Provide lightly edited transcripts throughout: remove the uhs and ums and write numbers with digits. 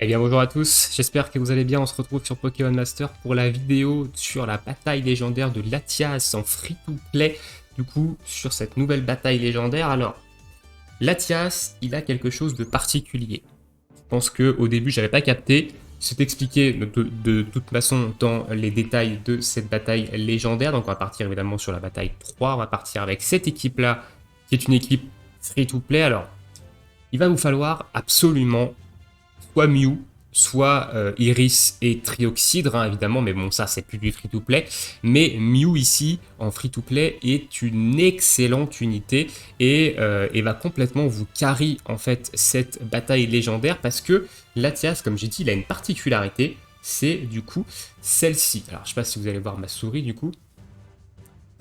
Eh bien bonjour à tous, j'espère que vous allez bien, on se retrouve sur Pokémon Master pour la vidéo sur la bataille légendaire de Latias en free-to-play, du coup sur cette nouvelle bataille légendaire. Alors, Latias, il a quelque chose de particulier. Je pense qu'au début j'avais pas capté, c'est expliqué de toute façon dans les détails de cette bataille légendaire, donc on va partir évidemment sur la bataille 3, on va partir avec cette équipe là, qui est une équipe free-to-play. Alors, il va vous falloir absolument soit Mew, soit Iris et Trioxydre, hein, évidemment, mais bon, ça c'est plus du free-to-play. Mais Mew ici, en free-to-play, est une excellente unité et va complètement vous carry en fait cette bataille légendaire parce que Latias, comme j'ai dit, il a une particularité, c'est du coup celle-ci. Alors je sais pas si vous allez voir ma souris du coup.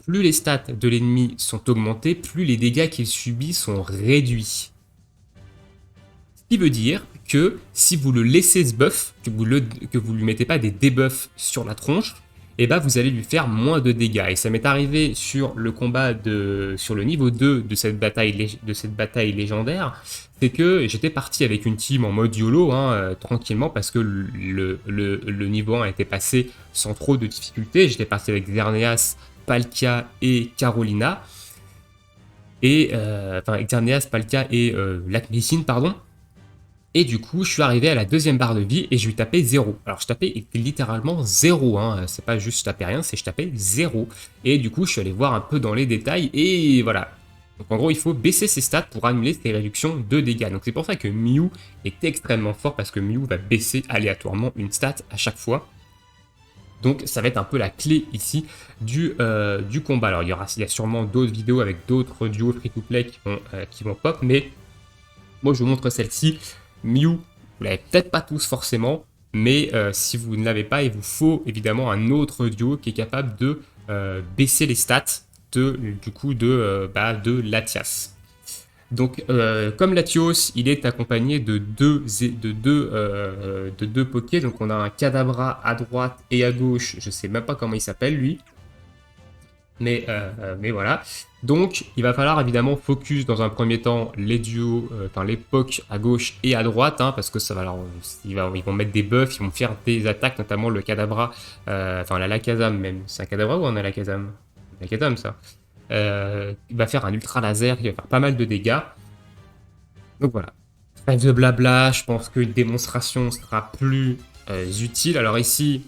Plus les stats de l'ennemi sont augmentées, plus les dégâts qu'il subit sont réduits. Ce qui veut dire que si vous le laissez ce buff, que vous lui mettez pas des debuffs sur la tronche, et bah vous allez lui faire moins de dégâts. Et ça m'est arrivé sur le combat sur le niveau 2 de cette bataille légendaire, c'est que j'étais parti avec une team en mode YOLO, hein, tranquillement, parce que le niveau 1 était passé sans trop de difficultés. J'étais parti avec Xerneas, Palkia et Carolina. Enfin, Xerneas, Palkia et Lakmessine, pardon. Et du coup, je suis arrivé à la deuxième barre de vie et je lui tapais 0. Alors, je tapais littéralement 0, hein. C'est pas juste je tapais rien, c'est je tapais 0. Et du coup, je suis allé voir un peu dans les détails et voilà. Donc, en gros, il faut baisser ses stats pour annuler ses réductions de dégâts. Donc, c'est pour ça que Mew est extrêmement fort parce que Mew va baisser aléatoirement une stat à chaque fois. Donc, ça va être un peu la clé ici du combat. Alors, il y a sûrement d'autres vidéos avec d'autres duos free-to-play qui vont pop, mais moi, je vous montre celle-ci. Mew, vous l'avez peut-être pas tous forcément, mais si vous ne l'avez pas, il vous faut évidemment un autre duo qui est capable de baisser les stats de Latias. Donc, comme Latios, il est accompagné de deux Pokés. Donc, on a un Kadabra à droite et à gauche. Je sais même pas comment il s'appelle lui. Mais voilà. Donc, il va falloir évidemment focus dans un premier temps les duos, les POC à gauche et à droite, hein, parce que ça va ils vont mettre des buffs, ils vont faire des attaques, notamment le Kadabra, la Lakazam même. C'est un Kadabra ou un Alakazam? Lakazam, ça. Il va faire un ultra laser qui va faire pas mal de dégâts. Donc voilà. Trêve de blabla, je pense qu'une démonstration sera plus utile. Alors ici,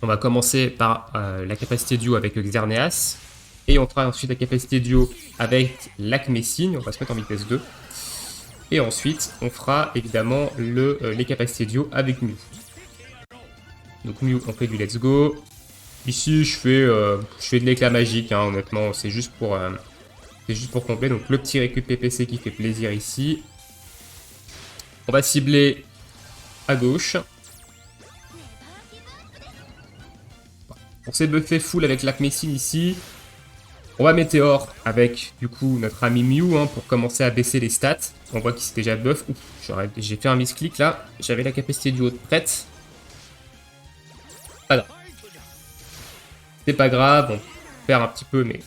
on va commencer par la capacité duo avec Xerneas. Et on fera ensuite la capacité duo avec Lakmessine. On va se mettre en vitesse 2. Et ensuite, on fera évidemment les capacités duo avec Mew. Donc Mew, on fait du let's go. Ici, je fais de l'éclat magique, hein, honnêtement. C'est juste pour compléter. Donc le petit récup PPC qui fait plaisir ici. On va cibler à gauche. On s'est buffé full avec Lakmessine ici. On va Météor avec du coup notre ami Mew, hein, pour commencer à baisser les stats. On voit qu'il s'est déjà buff. J'ai fait un misclick là. J'avais la capacité du haut prête. Ah non. C'est pas grave, on perd un petit peu, mais...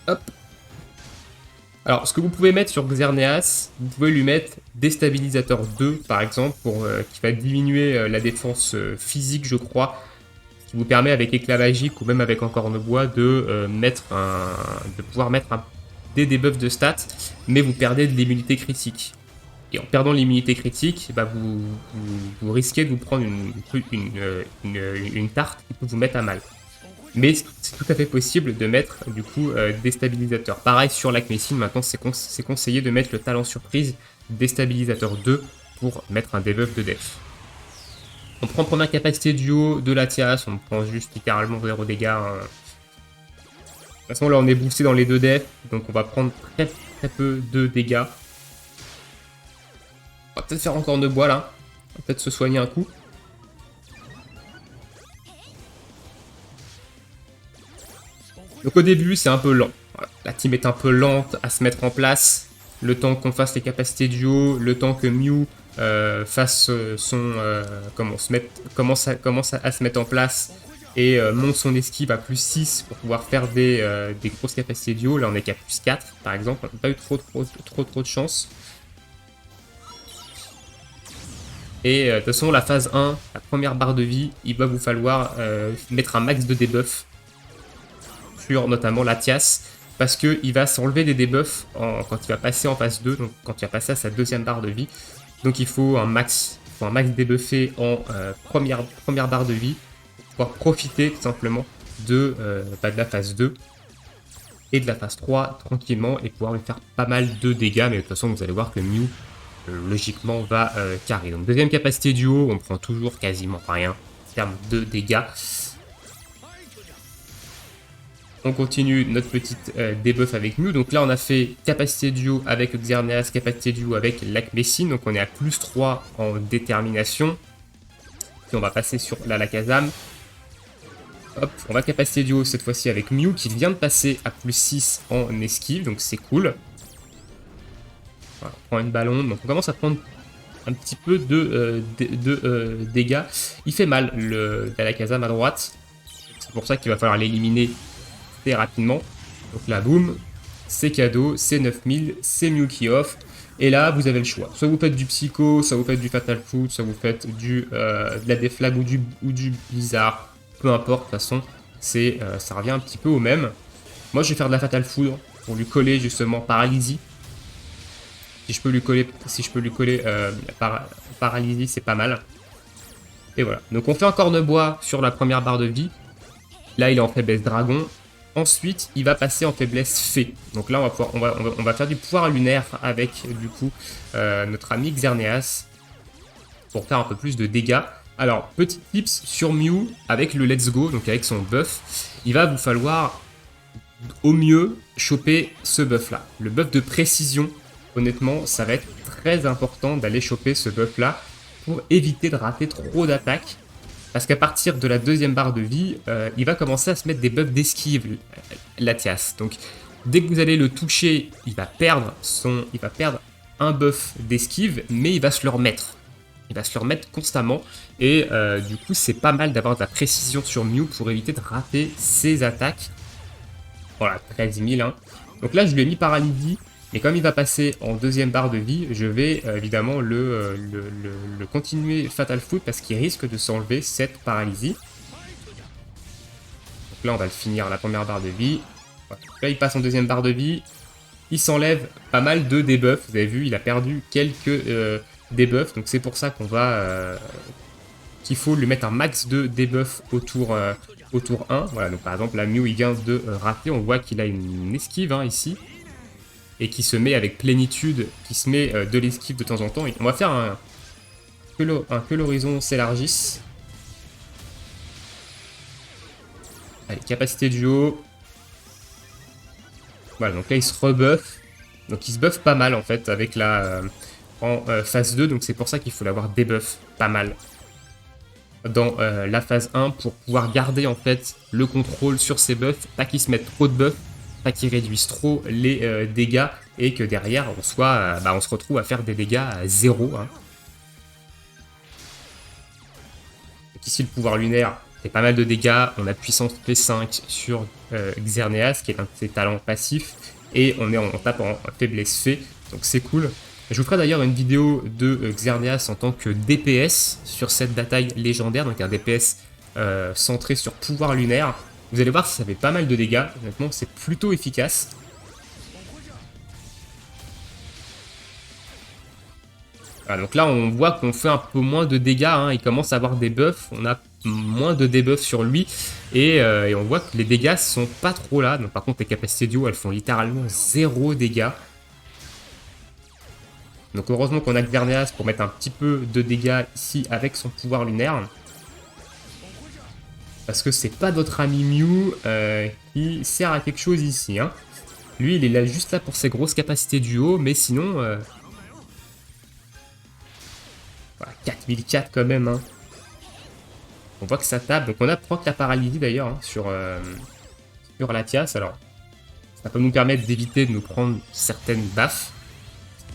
Hop. Alors, ce que vous pouvez mettre sur Xerneas, vous pouvez lui mettre Déstabilisateur 2, par exemple, qui va diminuer la défense physique, je crois, qui vous permet, avec Éclat Magique ou même avec Encorne-Bois, de pouvoir mettre des debuffs de stats, mais vous perdez de l'immunité critique. Et en perdant l'immunité critique, bah vous risquez de vous prendre une tarte qui peut vous mettre à mal. Mais c'est tout à fait possible de mettre du coup déstabilisateur. Pareil sur Lakmessine, maintenant c'est conseillé de mettre le talent surprise déstabilisateur 2 pour mettre un debuff de def. On prend première capacité duo de Latias, on prend juste littéralement 0 dégâts. Hein. De toute façon là on est boosté dans les 2 defs, donc on va prendre très peu de dégâts. On va peut-être faire encore de bois là, on va peut-être se soigner un coup. Donc au début, c'est un peu lent. Voilà. La team est un peu lente à se mettre en place. Le temps qu'on fasse les capacités duo, le temps que Mew fasse commence à se mettre en place et monte son esquive à plus 6 pour pouvoir faire des grosses capacités duo. Là, on est qu'à plus 4, par exemple. On n'a pas eu trop de chance. Et de toute façon, la phase 1, la première barre de vie, il va vous falloir mettre un max de debuff sur notamment Latias, parce qu'il va s'enlever des debuffs quand il va passer en phase 2, donc quand il va passer à sa deuxième barre de vie. Donc il faut un max débuffé en première barre de vie pour pouvoir profiter tout simplement de la phase 2 et de la phase 3 tranquillement et pouvoir lui faire pas mal de dégâts. Mais de toute façon, vous allez voir que Mew logiquement va carry. Donc deuxième capacité duo, on prend toujours quasiment rien en termes de dégâts. On continue notre petite debuff avec Mew. Donc là, on a fait capacité duo avec Xerneas, capacité duo avec Lakmessine. Donc on est à plus 3 en détermination. Puis on va passer sur l'Alakazam. Hop, on va capacité duo cette fois-ci avec Mew qui vient de passer à plus 6 en esquive. Donc c'est cool. Voilà, on prend une ballon. Donc on commence à prendre un petit peu de dégâts. Il fait mal l'Alakazam à droite. C'est pour ça qu'il va falloir l'éliminer rapidement. Donc là, boum, c'est cadeau, c'est 9000, c'est Mew qui offre. Et là, vous avez le choix. Soit vous faites du Psycho, soit vous faites du Fatal Foot, soit vous faites de la Deflag ou du Blizzard. Peu importe, de toute façon, ça revient un petit peu au même. Moi, je vais faire de la Fatal Foudre pour lui coller justement Paralysie. Si je peux lui coller Paralysie, c'est pas mal. Et voilà. Donc on fait un corne-bois sur la première barre de vie. Là, il est en faiblesse dragon. Ensuite, il va passer en faiblesse fée. Donc là, on va faire du pouvoir lunaire avec, du coup, notre ami Xerneas pour faire un peu plus de dégâts. Alors, petit tips sur Mew, avec le Let's Go, donc avec son buff, il va vous falloir, au mieux, choper ce buff-là. Le buff de précision, honnêtement, ça va être très important d'aller choper ce buff-là pour éviter de rater trop d'attaques. Parce qu'à partir de la deuxième barre de vie, il va commencer à se mettre des buffs d'esquive, Latias. Donc, dès que vous allez le toucher, il va perdre un buff d'esquive, mais il va se le remettre. Il va se le remettre constamment. Et du coup, c'est pas mal d'avoir de la précision sur Mew pour éviter de rater ses attaques. Voilà, 13 000. Hein. Donc là, je lui ai mis Paralysie. Mais comme il va passer en deuxième barre de vie, je vais évidemment le continuer Fatal Foot parce qu'il risque de s'enlever cette paralysie. Donc là, on va le finir à la première barre de vie. Voilà. Là, il passe en deuxième barre de vie. Il s'enlève pas mal de debuffs. Vous avez vu, il a perdu quelques debuffs. Donc c'est pour ça qu'il faut lui mettre un max de debuffs au tour 1. Voilà, donc par exemple, la Mew, il vient de rater. On voit qu'il a une esquive hein, ici. Et qui se met avec plénitude, qui se met de l'esquive de temps en temps. Et on va faire que l'horizon s'élargisse. Allez, capacité duo. Voilà, donc là il se rebuff. Donc il se buff pas mal en fait avec en phase 2. Donc c'est pour ça qu'il faut l'avoir debuff pas mal dans la phase 1 pour pouvoir garder en fait le contrôle sur ses buffs. Pas qu'il se mette trop de buffs. Qui réduisent trop les dégâts et que derrière on se retrouve à faire des dégâts à 0. Hein. Donc ici le pouvoir lunaire fait pas mal de dégâts, on a puissance P5 sur Xerneas qui est un de ses talents passifs et on tape en faiblesse fée, donc c'est cool. Je vous ferai d'ailleurs une vidéo de Xerneas en tant que DPS sur cette bataille légendaire, donc un DPS centré sur pouvoir lunaire. Vous allez voir, ça fait pas mal de dégâts. Honnêtement, c'est plutôt efficace. Voilà, donc là, on voit qu'on fait un peu moins de dégâts. Hein. Il commence à avoir des buffs. On a moins de debuffs sur lui. Et on voit que les dégâts sont pas trop là. Donc, par contre, les capacités duo, elles font littéralement 0 dégâts. Donc, heureusement qu'on a Xerneas pour mettre un petit peu de dégâts ici avec son pouvoir lunaire. Parce que c'est pas notre ami Mew qui sert à quelque chose ici. Hein. Lui, il est là juste là pour ses grosses capacités duo, mais sinon... Voilà, 4004 quand même. Hein. On voit que ça tape. Donc on a proc la paralysie d'ailleurs hein, sur Latias. Alors, ça peut nous permettre d'éviter de nous prendre certaines baffes.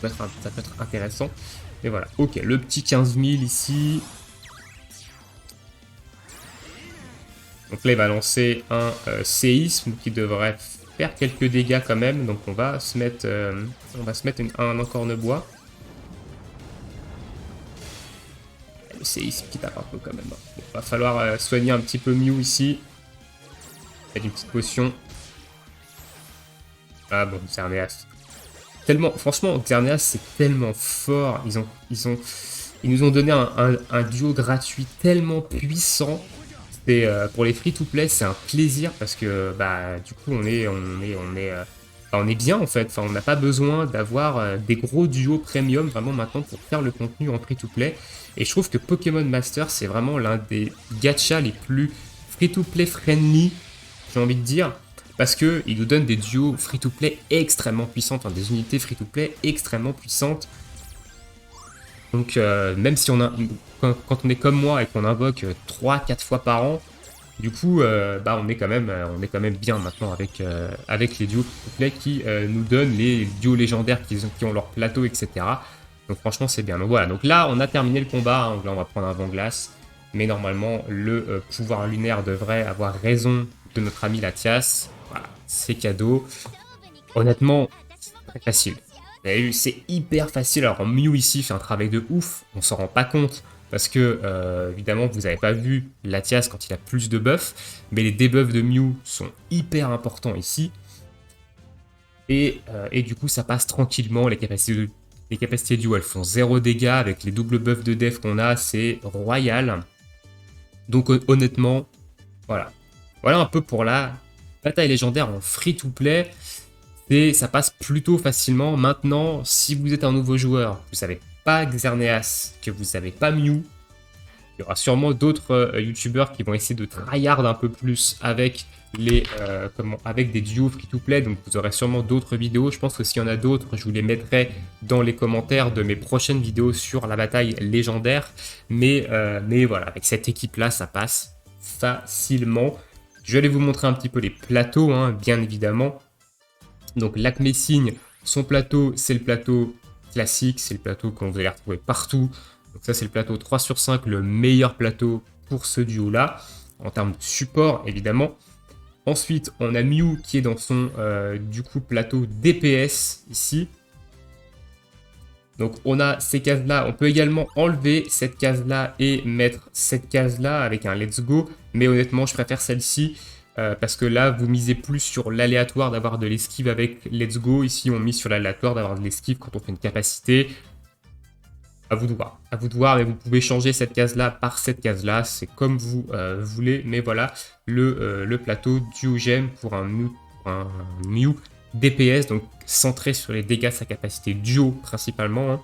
Ça peut être intéressant. Mais voilà, ok, le petit 15 000 ici... Donc là, il va lancer un séisme qui devrait faire quelques dégâts quand même. Donc on va se mettre, un encorne-bois. Le séisme qui tape un peu quand même. Bon, va falloir soigner un petit peu Mew ici. Avec une petite potion. Ah bon, Xerneas. Tellement, franchement, Xerneas c'est tellement fort. Ils nous ont donné un duo gratuit tellement puissant. Pour les free-to-play, c'est un plaisir parce que bah du coup on est bien en fait. Enfin, on n'a pas besoin d'avoir des gros duos premium vraiment maintenant pour faire le contenu en free-to-play. Et je trouve que Pokémon Master c'est vraiment l'un des gachas les plus free-to-play friendly, j'ai envie de dire, parce que il nous donne des duos free-to-play extrêmement puissants, enfin des unités free-to-play extrêmement puissantes. Donc même si quand on est comme moi et qu'on invoque 3-4 fois par an, du coup bah on est quand même bien maintenant avec les duos free-to-play qui nous donnent les duos légendaires qui ont leur plateau, etc. Donc franchement c'est bien. Donc voilà, donc là on a terminé le combat, hein. Donc là on va prendre un vent-glace, mais normalement le pouvoir lunaire devrait avoir raison de notre ami Latias. Voilà, c'est cadeau. Honnêtement, c'est très facile. Vous avez vu, c'est hyper facile. Alors Mew ici fait un travail de ouf, on s'en rend pas compte parce que évidemment vous n'avez pas vu Latias quand il a plus de buffs, mais les debuffs de Mew sont hyper importants ici. Et du coup ça passe tranquillement, les capacités duo elles font 0 dégâts avec les doubles buffs de def qu'on a, c'est royal. Donc honnêtement, voilà. Voilà un peu pour la bataille légendaire en free-to-play. Et ça passe plutôt facilement. Maintenant, si vous êtes un nouveau joueur, vous savez pas Xerneas, que vous savez pas Mew, il y aura sûrement d'autres youtubeurs qui vont essayer de tryhard un peu plus avec avec des duos free-to-play. Donc vous aurez sûrement d'autres vidéos. Je pense que s'il y en a d'autres, je vous les mettrai dans les commentaires de mes prochaines vidéos sur la bataille légendaire. Mais voilà, avec cette équipe-là, ça passe facilement. Je vais aller vous montrer un petit peu les plateaux, hein, bien évidemment. Donc l'Acme Signe, son plateau, c'est le plateau classique, c'est le plateau que vous allez retrouver partout. Donc ça c'est le plateau 3 sur 5, le meilleur plateau pour ce duo-là, en termes de support évidemment. Ensuite, on a Mew qui est dans son du coup plateau DPS ici. Donc on a ces cases-là, on peut également enlever cette case-là et mettre cette case-là avec un Let's Go. Mais honnêtement, je préfère celle-ci. Parce que là, vous misez plus sur l'aléatoire d'avoir de l'esquive avec Let's Go. Ici, on mise sur l'aléatoire d'avoir de l'esquive quand on fait une capacité. À vous de voir, mais vous pouvez changer cette case-là par cette case-là. C'est comme vous voulez, mais voilà, le plateau Duogem pour un Mew DPS, donc centré sur les dégâts, sa capacité duo principalement. Hein.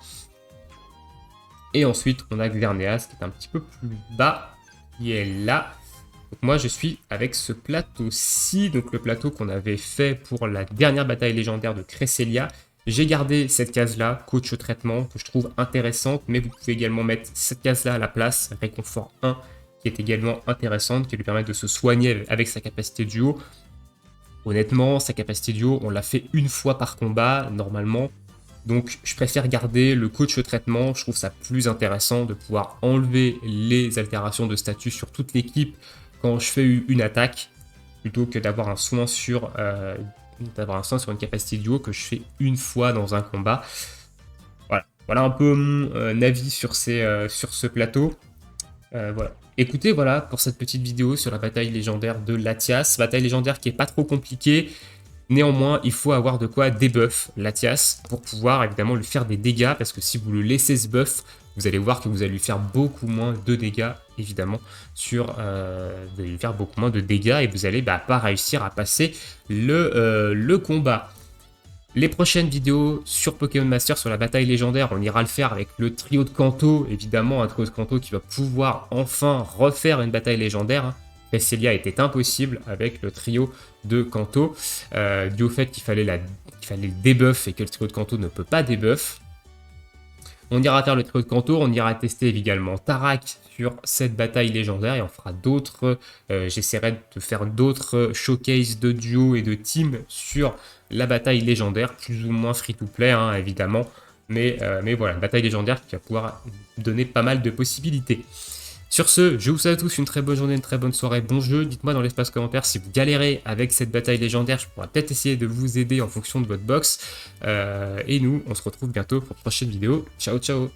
Et ensuite, on a Xerneas qui est un petit peu plus bas, qui est là. Donc moi je suis avec ce plateau-ci, donc le plateau qu'on avait fait pour la dernière bataille légendaire de Cresselia. J'ai gardé cette case-là, coach au traitement, que je trouve intéressante, mais vous pouvez également mettre cette case-là à la place, réconfort 1, qui est également intéressante, qui lui permet de se soigner avec sa capacité duo. Honnêtement, sa capacité duo, on l'a fait une fois par combat, normalement. Donc je préfère garder le coach au traitement, je trouve ça plus intéressant de pouvoir enlever les altérations de statut sur toute l'équipe quand je fais une attaque, plutôt que d'avoir un soin sur une capacité duo que je fais une fois dans un combat. Voilà un peu mon avis sur ce plateau. Voilà. Écoutez, voilà pour cette petite vidéo sur la bataille légendaire de Latias. Bataille légendaire qui est pas trop compliquée. Néanmoins, il faut avoir de quoi débuff Latias pour pouvoir évidemment lui faire des dégâts, parce que si vous le laissez ce buff, vous allez voir que vous allez lui faire beaucoup moins de dégâts, évidemment, vous allez lui faire beaucoup moins de dégâts et vous allez pas réussir à passer le combat. Les prochaines vidéos sur Pokémon Master, sur la bataille légendaire, on ira le faire avec le trio de Kanto, évidemment, un trio de Kanto qui va pouvoir enfin refaire une bataille légendaire. Hein. Cresselia était impossible avec le trio de Kanto, dû au fait qu'il fallait le debuff et que le trio de Kanto ne peut pas debuff. On ira faire le trio de Kanto, on ira tester également Tarak sur cette bataille légendaire et on fera d'autres, j'essaierai de faire d'autres showcases de duo et de team sur la bataille légendaire, plus ou moins free-to-play hein, évidemment, mais voilà, une bataille légendaire qui va pouvoir donner pas mal de possibilités. Sur ce, je vous souhaite à tous une très bonne journée, une très bonne soirée, bon jeu. Dites-moi dans l'espace commentaire si vous galérez avec cette bataille légendaire. Je pourrais peut-être essayer de vous aider en fonction de votre box. Et nous, on se retrouve bientôt pour une prochaine vidéo. Ciao, ciao!